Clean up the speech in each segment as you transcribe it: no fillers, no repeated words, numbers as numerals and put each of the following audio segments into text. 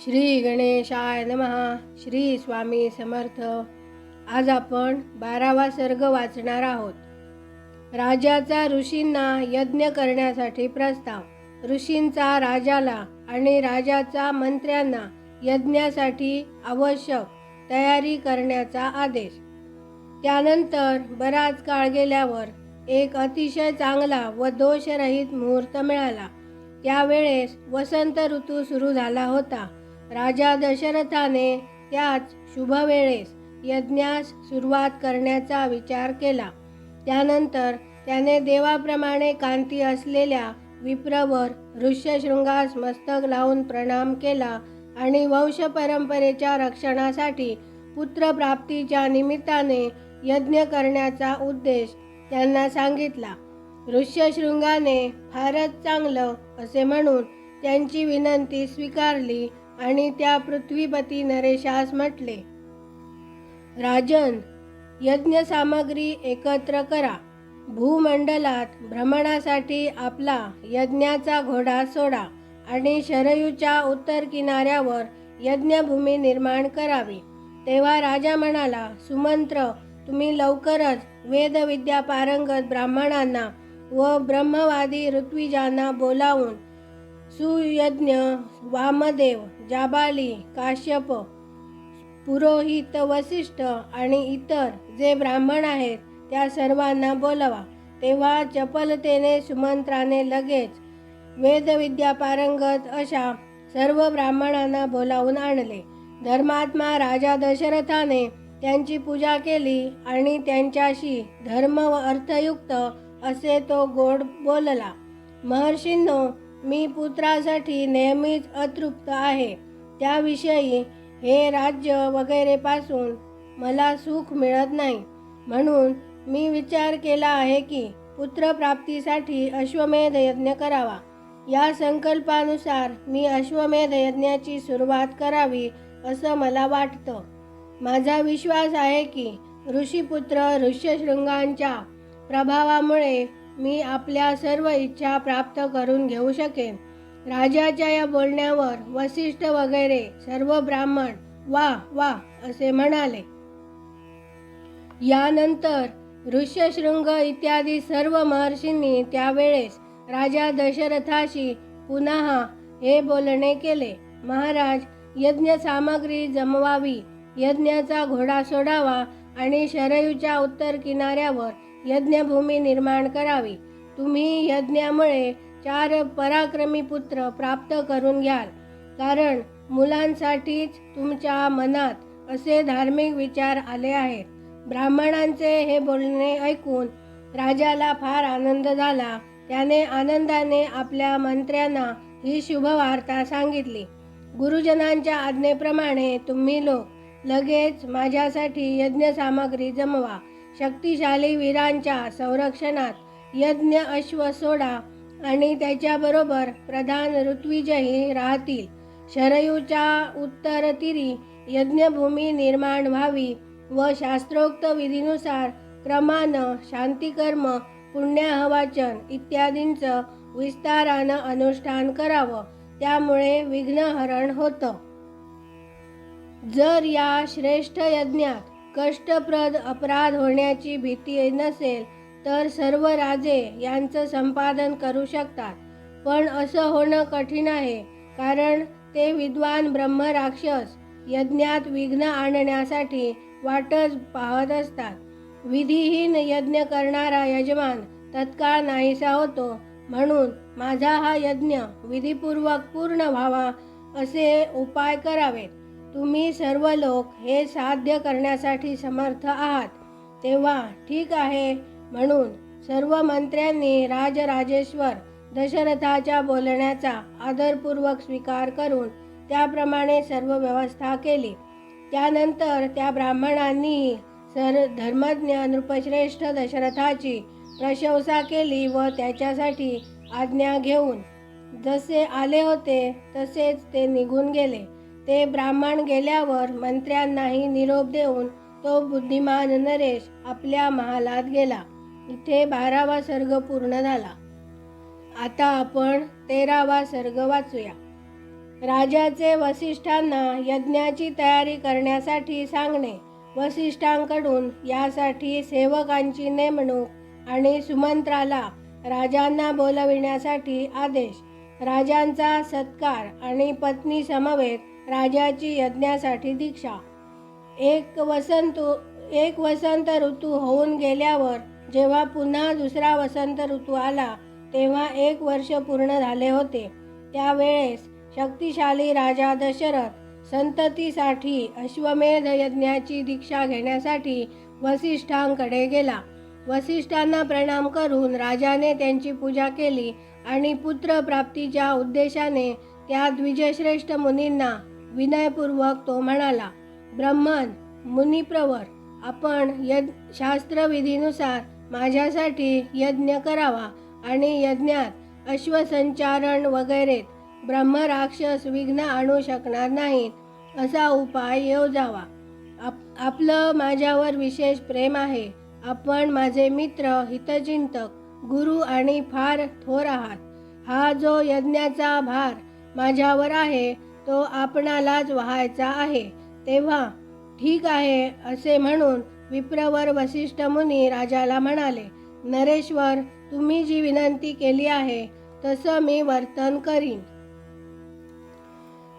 श्री गणेशाय नमः. श्री स्वामी समर्थ. आज आपण 12वा सर्ग वाचणार आहोत. राजाचा ऋषींना यज्ञ करण्यासाठी प्रस्ताव. ऋषींचा राजाला आणि राजाचा मंत्र्यांना यज्ञासाठी आवश्यक तयारी करण्याचा आदेश. त्यानंतर बराच काळ गेल्यावर एक अतिशय चांगला व दोषरहित मुहूर्त मिळाला. त्यावेळेस वसंत ऋतू सुरू झाला होता. राजा दशरथाने त्याच शुभवेळेस यज्ञास सुरुवात करण्याचा विचार केला. त्यानंतर त्याने देवाप्रमाणे कांती असलेल्या विप्रवर ऋष्यशृंगास मस्तक लावून प्रणाम केला आणि वंश परंपरेच्या रक्षणासाठी पुत्रप्राप्तीच्या निमित्ताने यज्ञ करण्याचा उद्देश त्यांना सांगितला. ऋष्यशृंगाने फारच चांगलं असे म्हणून त्यांची विनंती स्वीकारली आणि त्या पृथ्वीपती नरेशास म्हटले, राजन, यज्ञ सामग्री एकत्र करा. भूमंडलात भ्रमणासाठी आपला यज्ञाचा घोडा सोडा आणि शरयूच्या उत्तर किनाऱ्यावर यज्ञभूमी निर्माण करावी. तेव्हा राजा म्हणाला, सुमंत्र, तुम्ही लवकरच वेदविद्या पारंगत ब्राह्मणांना व ब्रह्मवादी ऋत्विजांना बोलावून सुयज्ञ, वामदेव, जाबाली, काश्यप, पुरोहित वसिष्ठ आणि इतर जे ब्राह्मण आहेत त्या सर्वांना बोलवा. तेव्हा चपलतेने सुमंत्राने लगेच वेदविद्या पारंगत अशा सर्व ब्राह्मणांना बोलावून आणले. धर्मात्मा राजा दशरथाने त्यांची पूजा केली आणि त्यांच्याशी धर्म व अर्थयुक्त असे तो गोड बोलला. महर्षींनो, मी पुत्रासाठी नेहमीच अतृप्त आहे. त्याविषयी हे राज्य वगैरे पासून मला सुख मिळत नाही. म्हणून मी विचार केला आहे की पुत्रप्राप्तीसाठी अश्वमेध यज्ञ करावा. या संकल्पानुसार मी अश्वमेध यज्ञाची सुरुवात करावी असं मला वाटतं. माझा विश्वास आहे की ऋषीपुत्र ऋष्यशृंगांच्या प्रभावामुळे मी आपल्या सर्व इच्छा प्राप्त करून घेऊ शकेन. राजाच्या या बोलण्यावर वसिष्ठ वगैरे सर्व ब्राह्मण वा वा असे म्हणाले. यानंतर ऋष्यशृंग इत्यादी सर्व महर्षींनी त्यावेळेस राजा दशरथाशी पुन्हा हे बोलणे केले. महाराज, यज्ञ सामग्री जमवावी, यज्ञाचा घोडा सोडावा आणि शरयूच्या उत्तर किनाऱ्यावर यज्ञभूमी निर्माण करावी. तुम्ही यज्ञामुळे 4 पराक्रमी पुत्र प्राप्त करून घ्याल. कारण मुलांसाठीच तुमच्या मनात असे धार्मिक विचार आले आहेत. ब्राह्मणांचे हे बोलणे ऐकून राजाला फार आनंद झाला. त्याने आनंदाने आपल्या मंत्र्यांना ही शुभवार्ता सांगितली. गुरुजनांच्या आज्ञेप्रमाणे तुम्ही लोक लगेच माझ्यासाठी यज्ञ सामग्री जमवा. शक्तिशाली वीरांच्या संरक्षणात यज्ञ अश्व सोडा आणि त्याच्याबरोबर प्रधान ऋत्विजही राहतील. शरयूच्या उत्तर तीरी यज्ञभूमी निर्माण व्हावी व शास्त्रोक्त विधीनुसार क्रमानं शांतिकर्म, पुण्याहवाचन इत्यादींचं विस्तारानं अनुष्ठान करावं. त्यामुळे विघ्नहरण होतं. जर या श्रेष्ठ यज्ञात कष्टप्रद अपराध होण्याची भीती नसेल तर सर्व राजे यांचं संपादन करू शकतात. पण असं होणं कठीण आहे, कारण ते विद्वान ब्रह्मराक्षस यज्ञात विघ्न आणण्यासाठी वाटच पाहत असतात. विधिहीन यज्ञ करणारा यजमान तत्काळ नाहीसा होतो. म्हणून माझा हा यज्ञ विधिपूर्वक पूर्ण व्हावा असे उपाय करावेत. तुम्ही सर्व लोक हे साध्य करण्यासाठी समर्थ आहात. तेव्हा ठीक आहे. म्हणून सर्व मंत्र्यांनी राजराजेश्वर दशरथाच्या बोलण्याचा आदरपूर्वक स्वीकार करून त्याप्रमाणे सर्व व्यवस्था केली. त्यानंतर त्या ब्राह्मणांनीही धर्मज्ञ नृपश्रेष्ठ दशरथाची प्रशंसा केली व त्याच्यासाठी आज्ञा घेऊन जसे आले होते तसेच ते निघून गेले. ते ब्राह्मण गेल्यावर मंत्र्यांनाही निरोप देऊन तो बुद्धिमान नरेश आपल्या महालात गेला. इथे 12वा सर्ग पूर्ण झाला. आता आपण 13वा सर्ग वाचूया. राजाचे वसिष्ठांना यज्ञाची तयारी करण्यासाठी सांगणे, वसिष्ठांकडून यासाठी सेवकांची नेमणूक आणि सुमंत्राला राजांना बोलविण्यासाठी आदेश, राजांचा सत्कार आणि पत्नी समवेत राजाची यज्ञासाठी दीक्षा. एक वसंत ऋतू होऊन गेल्यावर जेव्हा पुन्हा दुसरा वसंत ऋतू आला तेव्हा 1 वर्ष पूर्ण झाले होते. त्यावेळेस शक्तिशाली राजा दशरथ संततीसाठी अश्वमेध यज्ञाची दीक्षा घेण्यासाठी वसिष्ठांकडे गेला. वसिष्ठांना प्रणाम करून राजाने त्यांची पूजा केली आणि पुत्रप्राप्तीच्या उद्देशाने त्या द्विजश्रेष्ठ मुनींना विनयपूर्वक तो म्हणाला, ब्राह्मण मुनिप्रवर, आपण शास्त्रविधीनुसार माझ्यासाठी यज्ञ करावा आणि यज्ञात अश्वसंचारण वगैरेत ब्रह्मराक्षस विघ्न आणू शकणार नाहीत असा उपाय योजावा. आपलं माझ्यावर विशेष प्रेम आहे. आपण माझे मित्र, हितचिंतक, गुरु आणि फार थोर आहात. हा जो यज्ञाचा भार माझ्यावर आहे तो आपणालाच व्हायचा आहे. तेव्हा ठीक आहे असे म्हणून विप्रवर वसिष्ठ मुनी राजाला म्हणाले, नरेश्वर, तुम्ही जी विनंती केली आहे तसं मी वर्तन करीन.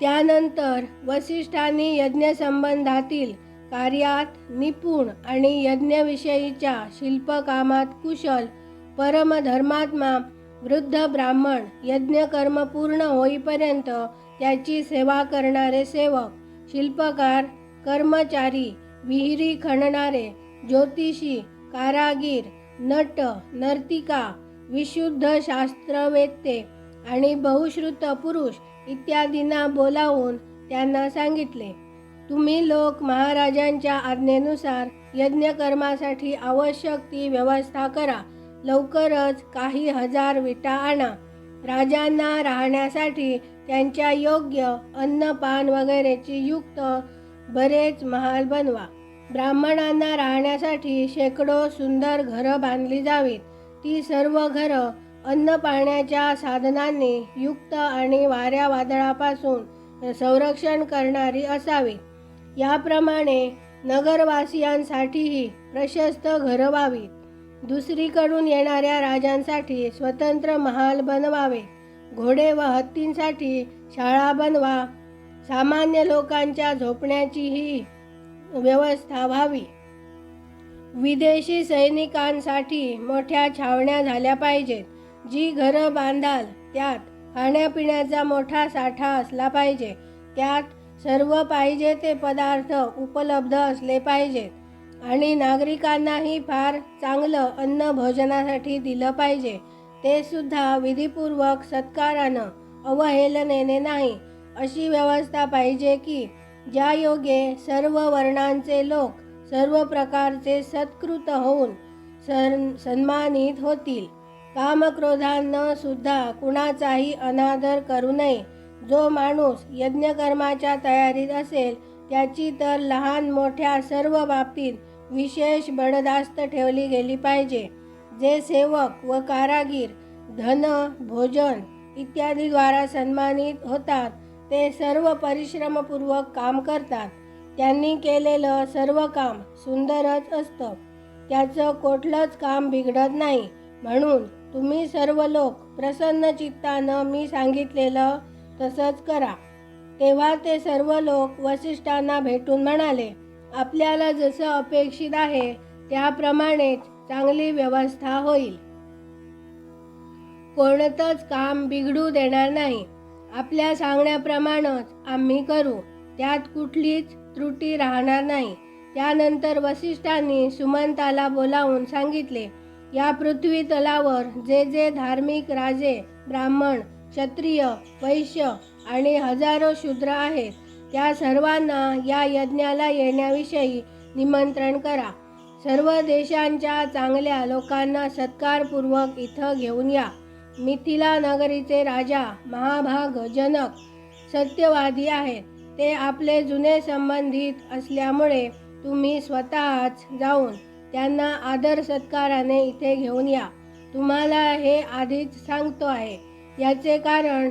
त्यानंतर वसिष्ठांनी यज्ञसंबंधातील कार्यात निपुण आणि यज्ञविषयीच्या शिल्पकामात कुशल परमधर्मात्मा वृद्ध ब्राह्मण, यज्ञकर्म पूर्ण होईपर्यंत त्याची सेवा करणारे सेवक, शिल्पकार, कर्मचारी, विहिरी खणणारे, ज्योतिषी, कारागीर, नट, नर्तिका, विशुद्ध शास्त्रवेत्ते आणि बहुश्रुत पुरुष इत्यादींना बोलावून त्यांना सांगितले, तुम्ही लोक महाराजांच्या आज्ञेनुसार यज्ञकर्मासाठी आवश्यक ती व्यवस्था करा. लवकरच काही 1000 विटा आणा. राजांना राहण्यासाठी त्यांच्या योग्य अन्नपान वगैरेची युक्त बरेच महाल बनवा. ब्राह्मणांना राहण्यासाठी शेकडो सुंदर घरं बांधली जावीत. ती सर्व घरं अन्नपाण्याच्या साधनांनी युक्त आणि वाऱ्या वादळापासून संरक्षण करणारी असावीत. याप्रमाणे नगरवासियांसाठीही प्रशस्त घरं व्हावीत. दुसरीकडून येणाऱ्या राजांसाठी स्वतंत्र महाल बनवावे. घोडे व हत्तींसाठी शाळा बनवा. सामान्य लोकांच्या झोपण्याचीही व्यवस्था व्हावी. विदेशी सैनिकांसाठी मोठ्या छावण्या झाल्या पाहिजेत. जी घरं बांधाल त्यात खाण्यापिण्याचा मोठा साठा असला पाहिजे. त्यात सर्व पाहिजे ते पदार्थ उपलब्ध असले पाहिजेत आणि नागरिकांनाही फार चांगलं अन्न भोजनासाठी दिलं पाहिजे. ते सुद्धा विधिपूर्वक सत्कारानं, अवहेलनेने नाही. अशी व्यवस्था पाहिजे की ज्या योगे सर्व वर्णांचे लोक सर्व प्रकारचे सत्कृत होऊन सन्मानित होतील. कामक्रोधांना सुद्धा कुणाचाही अनादर करू नये. जो माणूस यज्ञकर्माच्या तयारीत असेल त्याची तर लहान मोठ्या सर्व बाबतीत विशेष बडदास्त ठेवली गेली पाहिजे. जे सेवक व कारागीर धन, भोजन इत्यादीद्वारा सन्मानित होतात ते सर्व परिश्रमपूर्वक काम करतात. त्यांनी केलेलं सर्व काम सुंदरच असतं. त्याचं कुठलंच काम बिघडत नाही. म्हणून तुम्ही सर्व लोक प्रसन्न चित्तानं मी सांगितलेलं तसंच करा. तेव्हा ते सर्व लोक वसिष्ठांना भेटून म्हणाले, आपल्याला जसं अपेक्षित आहे त्याप्रमाणेच चांगली व्यवस्था होईल. कोणतंच काम बिघडू देणार नाही. आपल्या सांगण्याप्रमाणेच आम्ही करू. त्यात कुठलीच त्रुटी राहणार नाही. त्यानंतर वसिष्ठांनी सुमंताला बोलावून सांगितले, या पृथ्वी तलावर जे जे धार्मिक राजे, ब्राह्मण, क्षत्रिय, वैश्य आणि हजारो शूद्र आहेत त्या सर्वांना या यज्ञाला येण्याविषयी निमंत्रण करा. सर्व देशांच्या चांगल्या लोकांना सत्कारपूर्वक इथं घेऊन या. मिथिला नगरीचे राजा महाभाग जनक सत्यवादी आहेत. ते आपले जुने संबंधित असल्यामुळे तुम्ही स्वतःच जाऊन त्यांना आदर सत्काराने इथे घेऊन या. तुम्हाला हे आधीच सांगतो आहे. याचे कारण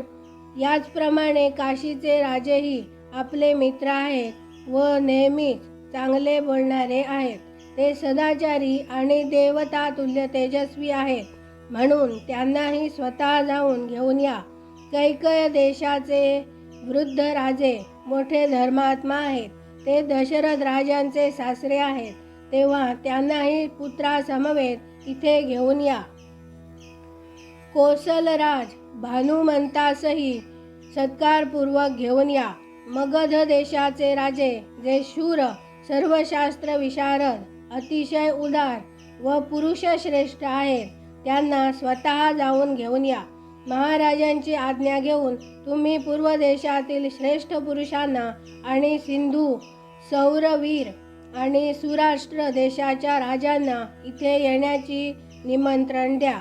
याचप्रमाणे काशीचे राजेही आपले मित्र आहेत व नेहमीच चांगले बोलणारे आहेत. ते सदाचारी आणि देवतातुल्य तेजस्वी आहेत, म्हणून त्यांनाही स्वतः जाऊन घेऊन या. कैकय देशाचे वृद्ध राजे मोठे धर्मात्मा आहेत. ते दशरथ राजांचे सासरे आहेत, तेव्हा त्यांनाही पुत्रासमवेत इथे घेऊन या. कोसलराज भानुमंतासही सत्कारपूर्वक घेऊन या. मगध देशाचे राजे जे शूर, सर्वशास्त्र विशारद, अतिशय उदार व पुरुषश्रेष्ठ आहेत, त्यांना स्वतः जाऊन घेऊन या. महाराजांची आज्ञा घेऊन तुम्ही पूर्व देशातील श्रेष्ठ पुरुषांना आणि सिंधू, सौरवीर आणि सुराष्ट्र देशाच्या राजांना इथे येण्याची निमंत्रण द्या.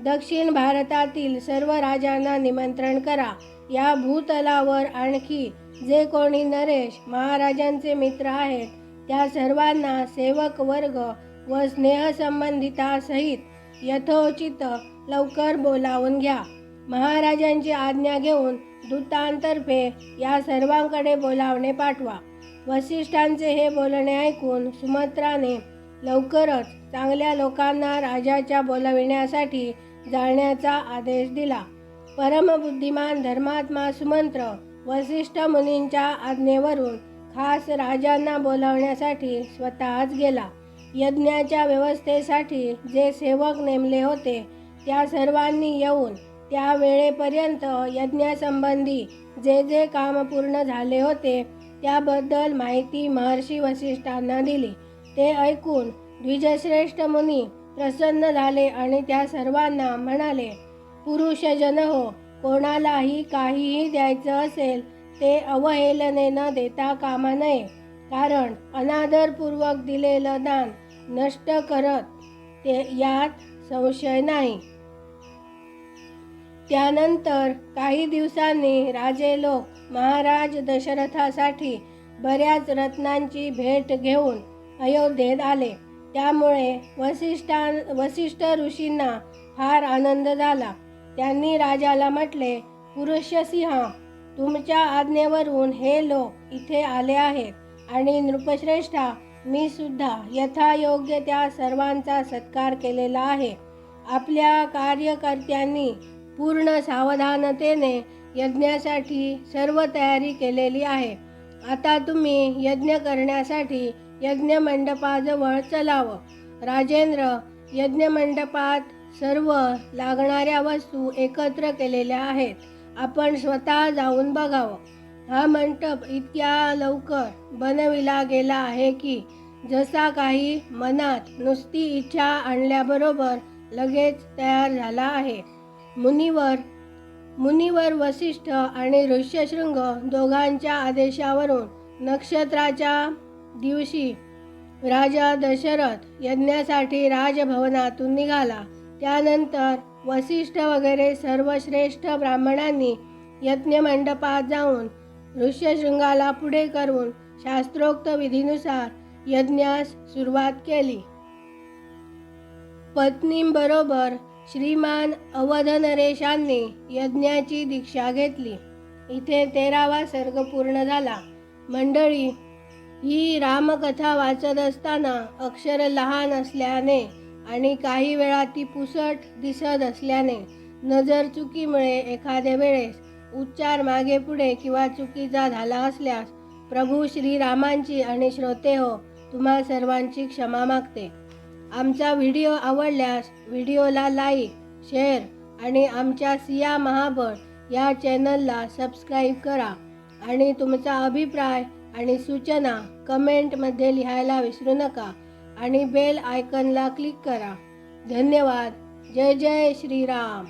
दक्षिण भारतातील सर्व राजांना निमंत्रण करा. या भूतलावर आणखी जे कोणी नरेश महाराजांचे मित्र आहेत, त्या सर्वांना सेवक वर्ग व स्नेहसंबंधितासहित यथोचित लवकर बोलावून घ्या. महाराजांची आज्ञा घेऊन दूतांतर्फे या सर्वांकडे बोलावणे पाठवा. वसिष्ठांचे हे बोलणे ऐकून सुमंत्राने लवकरच चांगल्या लोकांना राजाच्या बोलविण्यासाठी जाण्याचा आदेश दिला. परमबुद्धिमान धर्मात्मा सुमंत्र वसिष्ठ मुनींच्या आज्ञेवरून खास राजांना बोलावण्यासाठी स्वतःच गेला. यज्ञाच्या व्यवस्थेसाठी जे सेवक नेमले होते, त्या सर्वांनी येऊन त्या वेळेपर्यंत यज्ञासंबंधी जे जे काम पूर्ण झाले होते त्याबद्दल माहिती महर्षी वसिष्ठांना दिली. ते ऐकून द्विजश्रेष्ठ मुनी प्रसन्न झाले आणि त्या सर्वांना म्हणाले, पुरुषजन हो, कोणालाही काहीही द्यायचं असेल ते अवहेलने न देता कामा नये, कारण अनादरपूर्वक दिलेलं दान नष्ट करत ते यात संशय नाही. त्यानंतर काही दिवसांनी राजे लोक महाराज दशरथासाठी बऱ्याच रत्नांची भेट घेऊन अयोध्येत आले. त्यामुळे वसिष्ठ ऋषींना फार आनंद झाला. त्यांनी राजाला म्हटले, पुरुषसिंह, तुमच्या आज्ञेवरून हे लोक इथे आले आहेत आणि नृपश्रेष्ठा, मी सुद्धा यथायोग्य त्या सर्वांचा सत्कार केलेला आहे. आपल्या कार्यकर्त्यांनी पूर्ण सावधानतेने यज्ञासाठी सर्व तयारी केलेली आहे. आता तुम्ही यज्ञ करण्यासाठी यज्ञमंडपाजवळ चलावं. राजेंद्र, यज्ञमंडपात सर्व लागणाऱ्या वस्तू एकत्र केलेल्या आहेत. आपण स्वतः जाऊन बघावं. हा मंडप इतक्या लवकर बनविला गेला आहे की जसा काही मनात नुसती इच्छा आणल्याबरोबर लगेच तयार झाला आहे. मुनिवर वसिष्ठ आणि ऋष्यशृंग दोघांच्या आदेशावरून नक्षत्राच्या दिवशी राजा दशरथ यज्ञासाठी राजभवनातून निघाला. त्यानंतर वसिष्ठ वगैरे सर्व श्रेष्ठ ब्राह्मणांनी यज्ञमंडपात जाऊन ऋष्यशृंगाला पुढे करून शास्त्रोक्त विधीनुसार यज्ञास सुरुवात केली. पत्नींबरोबर श्रीमान अवधनरेशांनी यज्ञाची दीक्षा घेतली. इथे 13वा सर्ग पूर्ण झाला. मंडळी, ही रामकथा वाचत असताना अक्षर लहान असल्याने आणि काही वेळा ती पुसट दिसत असल्याने नजर चुकीमुळे एखाद्या वेळेस उच्चार मागे पुढे किंवा चुकीचा झाला असल्यास प्रभू श्रीरामांची आणि श्रोते हो, तुम्हा सर्वांची क्षमा मागते. आमचा व्हिडिओ आवडल्यास व्हिडिओला लाईक, शेअर आणि आमच्या सिया महाबळ या चॅनलला सबस्क्राईब करा आणि तुमचा अभिप्राय आणि सूचना कमेंटमध्ये लिहायला विसरू नका आणि बेल आयकॉनला क्लिक करा. धन्यवाद. जय जय श्रीराम.